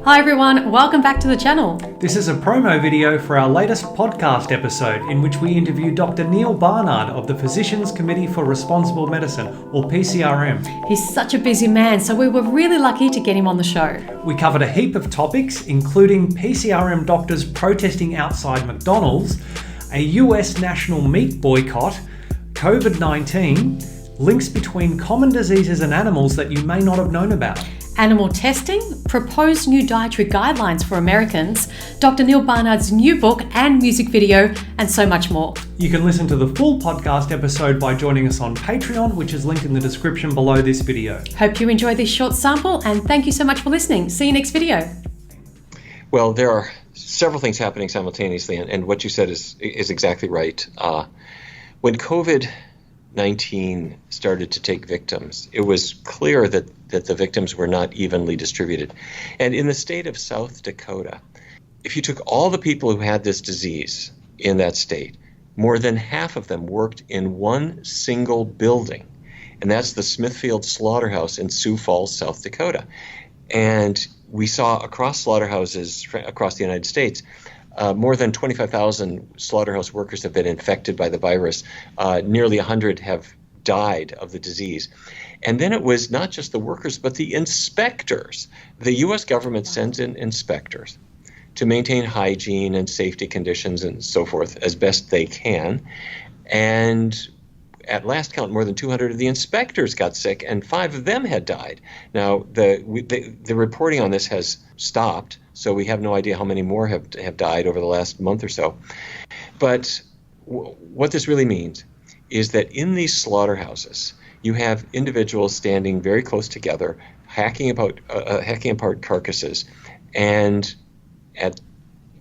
Hi everyone, welcome back to the channel. This is a promo video for our latest podcast episode in which we interview Dr. Neal Barnard of the Physicians Committee for Responsible Medicine, or PCRM. He's such a busy man, so we were really lucky to get him on the show. We covered a heap of topics, including PCRM doctors protesting outside McDonald's, a US national meat boycott, COVID-19, links between common diseases and animals that you may not have known about, animal testing, proposed new dietary guidelines for Americans, Dr. Neal Barnard's new book and music video, and so much more. You can listen to the full podcast episode by joining us on Patreon, which is linked in the description below this video. Hope you enjoyed this short sample, and thank you so much for listening. See you next video. Well, there are several things happening simultaneously, and what you said is exactly right. When COVID-19 started to take victims, it was clear that the victims were not evenly distributed. And in the state of South Dakota, if you took all the people who had this disease in that state, more than half of them worked in one single building, and that's the Smithfield Slaughterhouse in Sioux Falls, South Dakota. And we saw across slaughterhouses across the United States, more than 25,000 slaughterhouse workers have been infected by the virus. Nearly 100 have died of the disease. And then it was not just the workers, but the inspectors. The U.S. government sends in inspectors to maintain hygiene and safety conditions and so forth as best they can. And at last count, more than 200 of the inspectors got sick, and 5 of them had died. Now, the reporting on this has stopped, so we have no idea how many more have died over the last month or so. But what this really means is that in these slaughterhouses, you have individuals standing very close together, hacking apart carcasses, and at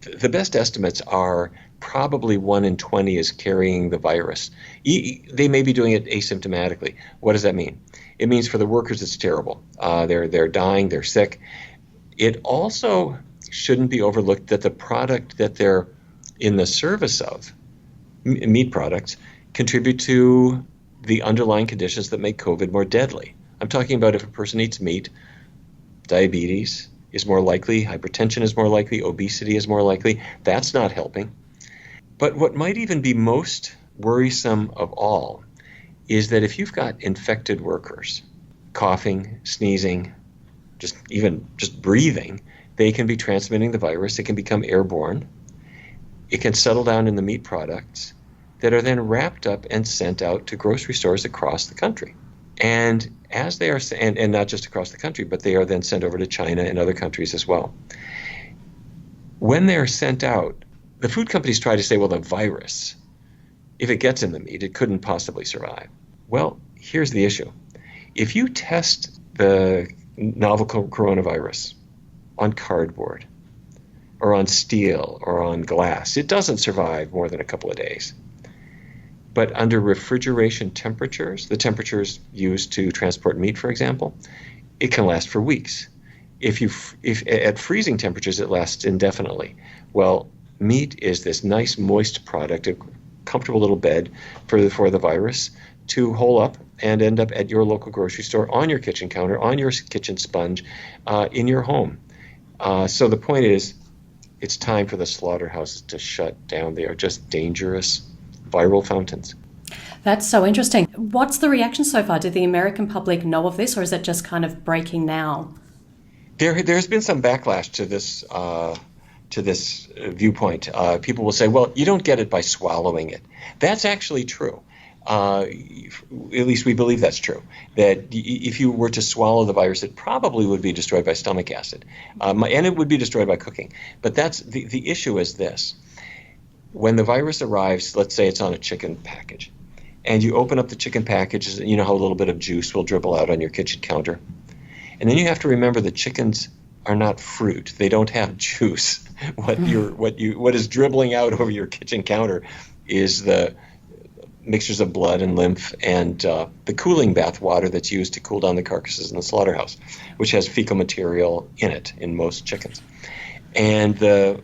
the best estimates are probably 1 in 20 is carrying the virus. They may be doing it asymptomatically. What does that mean? It means for the workers it's terrible. They're dying, they're sick. It also shouldn't be overlooked that the product that they're in the service of, meat products, contribute to the underlying conditions that make COVID more deadly. I'm talking about if a person eats meat, diabetes is more likely, hypertension is more likely, obesity is more likely. That's not helping. But what might even be most worrisome of all is that if you've got infected workers, coughing, sneezing, just breathing, they can be transmitting the virus. It can become airborne. It can settle down in the meat products that are then wrapped up and sent out to grocery stores across the country. And as they are, and not just across the country, but they are then sent over to China and other countries as well. When they're sent out, the food companies try to say, well, the virus, if it gets in the meat, it couldn't possibly survive. Well, here's the issue. If you test the novel coronavirus on cardboard or on steel or on glass, it doesn't survive more than a couple of days. But under refrigeration temperatures, the temperatures used to transport meat, for example, it can last for weeks. If at freezing temperatures, it lasts indefinitely. Well, meat is this nice moist product, a comfortable little bed for the virus to hole up and end up at your local grocery store, on your kitchen counter, on your kitchen sponge, in your home. So the point is, it's time for the slaughterhouses to shut down. They are just dangerous viral fountains. That's so interesting. What's the reaction so far? Did the American public know of this, or is it just kind of breaking now? There's been some backlash to this viewpoint. People will say, well, you don't get it by swallowing it. That's actually true. At least we believe that's true. That if you were to swallow the virus, it probably would be destroyed by stomach acid. And it would be destroyed by cooking. But that's the issue is this. When the virus arrives, let's say it's on a chicken package, and you open up the chicken package, you know how a little bit of juice will dribble out on your kitchen counter. And then you have to remember that chickens are not fruit. They don't have juice. What is dribbling out over your kitchen counter is the mixtures of blood and lymph and the cooling bath water that's used to cool down the carcasses in the slaughterhouse, which has fecal material in it in most chickens. And the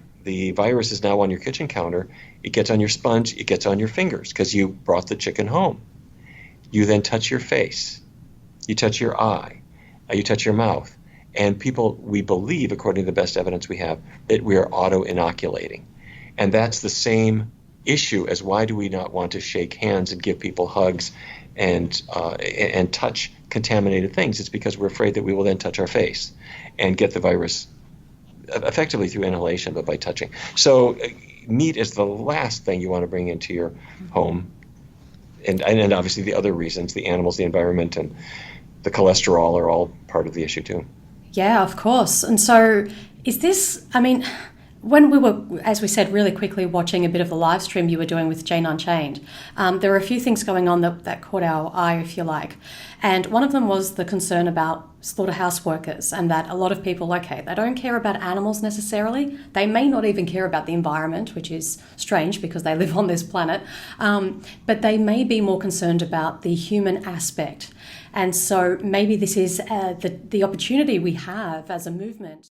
virus is now on your kitchen counter. It gets on your sponge. It gets on your fingers because you brought the chicken home. You then touch your face. You touch your eye. You touch your mouth. And people, we believe, according to the best evidence we have, that we are auto-inoculating. And that's the same issue as why do we not want to shake hands and give people hugs and touch contaminated things. It's because we're afraid that we will then touch our face and get the virus effectively through inhalation, but by touching. So meat is the last thing you want to bring into your home. And obviously the other reasons, the animals, the environment, and the cholesterol are all part of the issue too. Yeah, of course. And so is this, I mean, when we were, as we said, really quickly watching a bit of the live stream you were doing with Jane Unchained, there were a few things going on that caught our eye, if you like. And one of them was the concern about slaughterhouse workers, and that a lot of people, okay, they don't care about animals necessarily. They may not even care about the environment, which is strange because they live on this planet. But they may be more concerned about the human aspect. And so maybe this is the opportunity we have as a movement.